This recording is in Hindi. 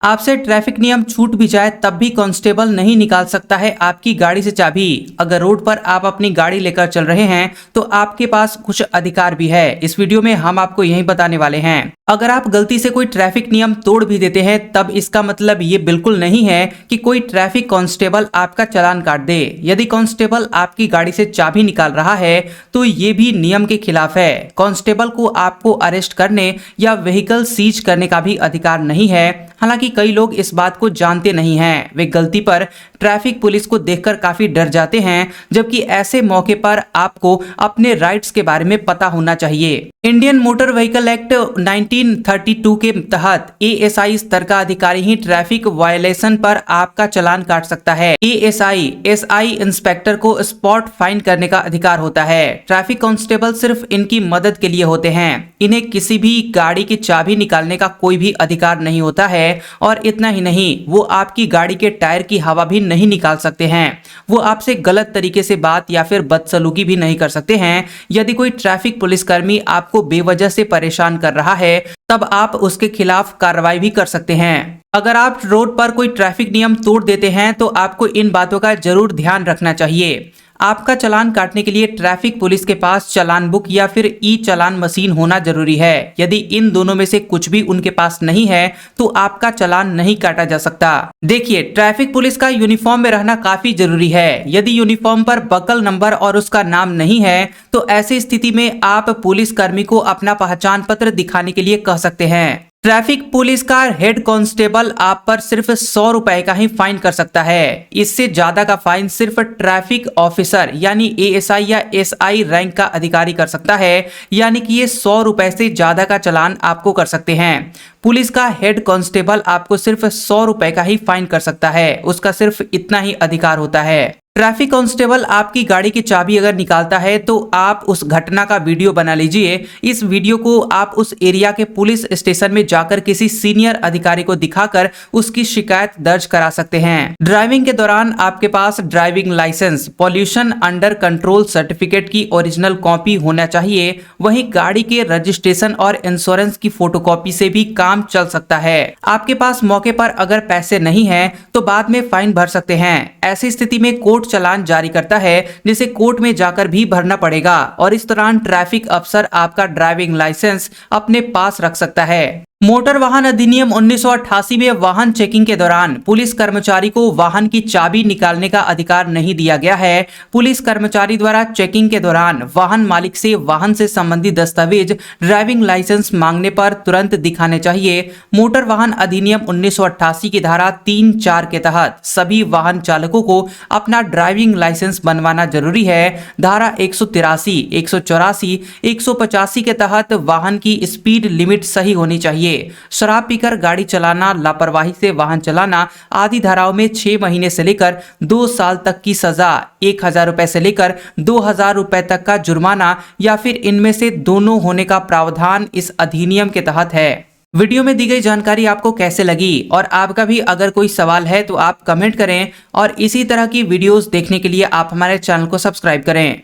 आपसे ट्रैफिक नियम छूट भी जाए तब भी कांस्टेबल नहीं निकाल सकता है आपकी गाड़ी से चाबी। अगर रोड पर आप अपनी गाड़ी लेकर चल रहे हैं तो आपके पास कुछ अधिकार भी है। इस वीडियो में हम आपको यही बताने वाले हैं। अगर आप गलती से कोई ट्रैफिक नियम तोड़ भी देते हैं तब इसका मतलब ये बिल्कुल नहीं है कि कोई ट्रैफिक कांस्टेबल आपका चालान काट दे। यदि कांस्टेबल आपकी गाड़ी से चाबी निकाल रहा है तो ये भी नियम के खिलाफ है। कांस्टेबल को आपको अरेस्ट करने या व्हीकल सीज करने का भी अधिकार नहीं है। हालांकि कई लोग इस बात को जानते नहीं हैं। वे गलती पर ट्रैफिक पुलिस को देखकर काफी डर जाते हैं, जबकि ऐसे मौके पर आपको अपने राइट्स के बारे में पता होना चाहिए। इंडियन मोटर व्हीकल एक्ट 1932 के तहत एएसआई स्तर का अधिकारी ही ट्रैफिक वायलेशन पर आपका चालान काट सकता है। एएसआई इंस्पेक्टर को स्पॉट फाइन करने का अधिकार होता है। ट्रैफिक कांस्टेबल सिर्फ इनकी मदद के लिए होते हैं। इन्हें किसी भी गाड़ी की चाबी निकालने का कोई भी अधिकार नहीं होता है। और इतना ही नहीं, वो आपकी गाड़ी के टायर की हवा भी नहीं निकाल सकते हैं। वो आपसे गलत तरीके से बात या फिर बदसलूकी भी नहीं कर सकते हैं। यदि कोई ट्रैफिक पुलिसकर्मी आपको बेवजह से परेशान कर रहा है तब आप उसके खिलाफ कार्रवाई भी कर सकते हैं। अगर आप रोड पर कोई ट्रैफिक नियम तोड़ देते हैं तो आपको इन बातों का जरूर ध्यान रखना चाहिए। आपका चालान काटने के लिए ट्रैफिक पुलिस के पास चालान बुक या फिर ई चालान मशीन होना जरूरी है। यदि इन दोनों में से कुछ भी उनके पास नहीं है तो आपका चालान नहीं काटा जा सकता। देखिए, ट्रैफिक पुलिस का यूनिफॉर्म में रहना काफी जरूरी है। यदि यूनिफॉर्म पर बकल नंबर और उसका नाम नहीं है तो ऐसी स्थिति में आप पुलिस कर्मी को अपना पहचान पत्र दिखाने के लिए कह सकते हैं। ट्रैफिक पुलिस का हेड कांस्टेबल आप पर सिर्फ 100 रुपए का ही फाइन कर सकता है। इससे ज्यादा का फाइन सिर्फ ट्रैफिक ऑफिसर यानी एएसआई या एसआई रैंक का अधिकारी कर सकता है। यानी कि ये 100 रुपए से ज्यादा का चालान आपको कर सकते हैं। पुलिस का हेड कांस्टेबल आपको सिर्फ 100 रुपए का ही फाइन कर सकता है। उसका सिर्फ इतना ही अधिकार होता है। ट्रैफिक कांस्टेबल आपकी गाड़ी की चाबी अगर निकालता है तो आप उस घटना का वीडियो बना लीजिए। इस वीडियो को आप उस एरिया के पुलिस स्टेशन में जाकर किसी सीनियर अधिकारी को दिखाकर उसकी शिकायत दर्ज करा सकते हैं। ड्राइविंग के दौरान आपके पास driving licence, pollution under control certificate की ओरिजिनल कॉपी होना चाहिए। वहीं गाड़ी के रजिस्ट्रेशन और इंश्योरेंस की फोटोकॉपी से भी काम चल सकता है। आपके पास मौके पर अगर पैसे नहीं है तो बाद में फाइन भर सकते हैं। ऐसी स्थिति में कोर्ट चालान जारी करता है जिसे कोर्ट में जाकर भी भरना पड़ेगा और इस दौरान ट्रैफिक अफसर आपका ड्राइविंग लाइसेंस अपने पास रख सकता है। मोटर वाहन अधिनियम 1988 में वाहन चेकिंग के दौरान पुलिस कर्मचारी को वाहन की चाबी निकालने का अधिकार नहीं दिया गया है। पुलिस कर्मचारी द्वारा चेकिंग के दौरान वाहन मालिक से वाहन से संबंधित दस्तावेज, ड्राइविंग लाइसेंस मांगने पर तुरंत दिखाने चाहिए। मोटर वाहन अधिनियम 1988 की धारा 3(4) के तहत सभी वाहन चालकों को अपना ड्राइविंग लाइसेंस बनवाना जरूरी है। धारा 183, 184, 185 के तहत वाहन की स्पीड लिमिट सही होनी चाहिए। शराब पीकर गाड़ी चलाना, लापरवाही से वाहन चलाना आदि धाराओं में 6 महीने से लेकर 2 साल तक की सजा, 1000 रुपए से लेकर 2000 रुपए तक का जुर्माना या फिर इनमें से दोनों होने का प्रावधान इस अधिनियम के तहत है। वीडियो में दी गई जानकारी आपको कैसे लगी और आपका भी अगर कोई सवाल है तो आप कमेंट करें और इसी तरह की वीडियोस देखने के लिए आप हमारे चैनल को सब्सक्राइब करें।